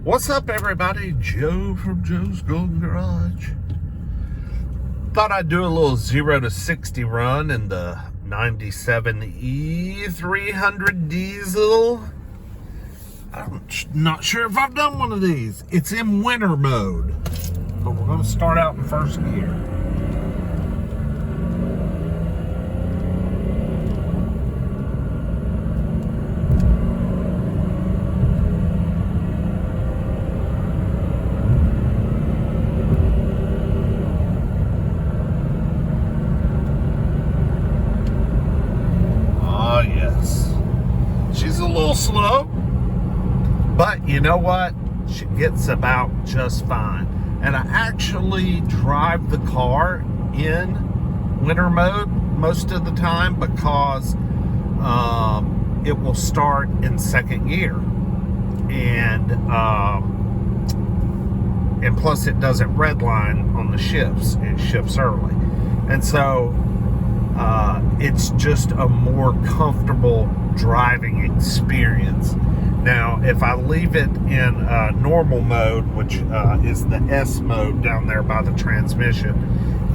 What's up, everybody? Joe from Joe's Golden Garage. Thought I'd do a little 0 to 60 run in the 97 E300 diesel. I'm not sure if I've done one of these. It's in winter mode, but we're going to start out in first gear. She's a little slow, but you know what? She gets about just fine. And I actually drive the car in winter mode most of the time because it will start in second gear. And plus it doesn't redline on the shifts. It shifts early. And so it's just a more comfortable driving experience. Now, if I leave it in normal mode, which is the S mode down there by the transmission,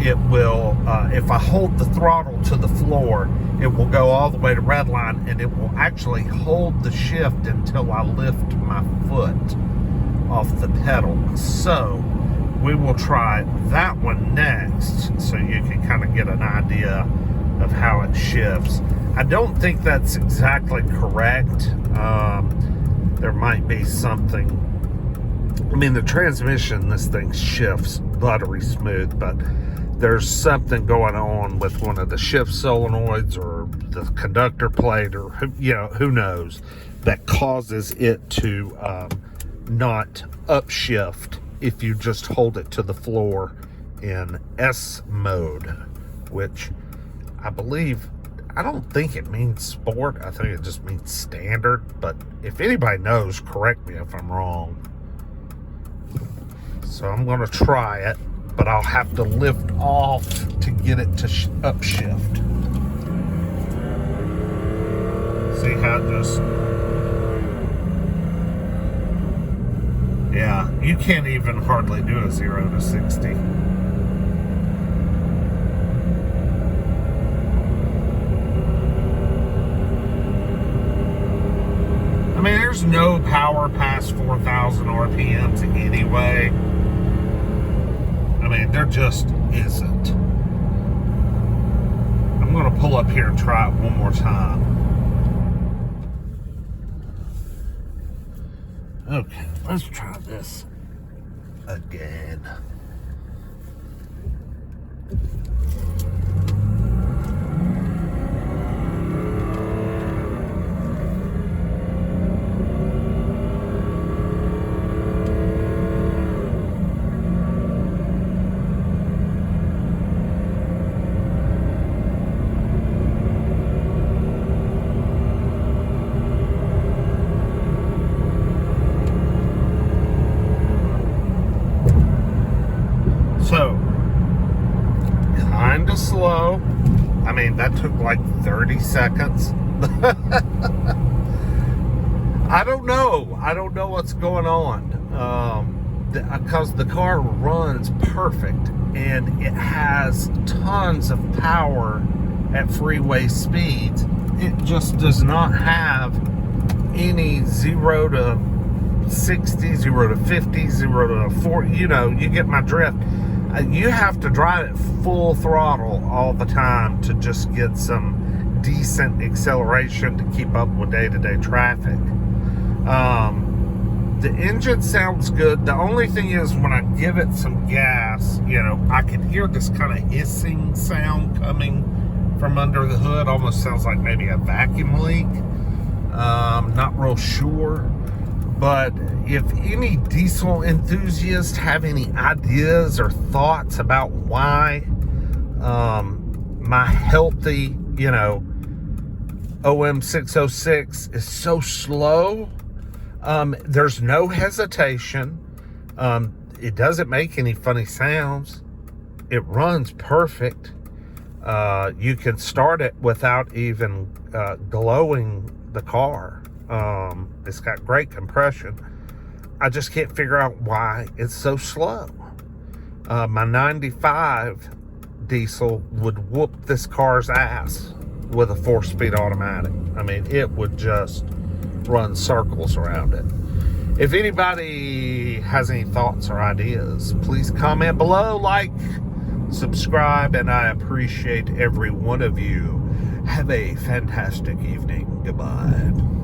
it will, if I hold the throttle to the floor, it will go all the way to redline, and it will actually hold the shift until I lift my foot off the pedal. So we will try that one next so you can kind of get an idea of how it shifts. I don't think that's exactly correct. There might be something. I mean, the transmission, this thing shifts buttery smooth, but there's something going on with one of the shift solenoids or the conductor plate, or who knows, that causes it to not upshift if you just hold it to the floor in S mode, which I don't think it means sport. I think it just means standard. But if anybody knows, correct me if I'm wrong. So I'm going to try it, but I'll have to lift off to get it to upshift. See how it just... Yeah, you can't even hardly do a 0 to 60. I mean, there's no power past 4,000 RPMs anyway. I mean, there just isn't. I'm going to pull up here and try it one more time. Okay, let's try this again. So, kind of slow. I mean, that took like 30 seconds. I don't know what's going on. Because the car runs perfect and it has tons of power at freeway speeds. It just does not have any 0 to 60, 0 to 50, 0 to 40. You get my drift. You have to drive it full throttle all the time to just get some decent acceleration to keep up with day-to-day traffic. The engine sounds good. The only thing is, when I give it some gas, I can hear this kind of hissing sound coming from under the hood. Almost sounds like maybe a vacuum leak. Not real sure. But if any diesel enthusiasts have any ideas or thoughts about why my healthy, OM606 is so slow, there's no hesitation. It doesn't make any funny sounds. It runs perfect. You can start it without even glowing the car. It's got great compression. I just can't figure out why it's so slow. My 95 diesel would whoop this car's ass with a 4-speed automatic. I mean, it would just run circles around it. If anybody has any thoughts or ideas, please comment below, like, subscribe, and I appreciate every one of you. Have a fantastic evening. Goodbye.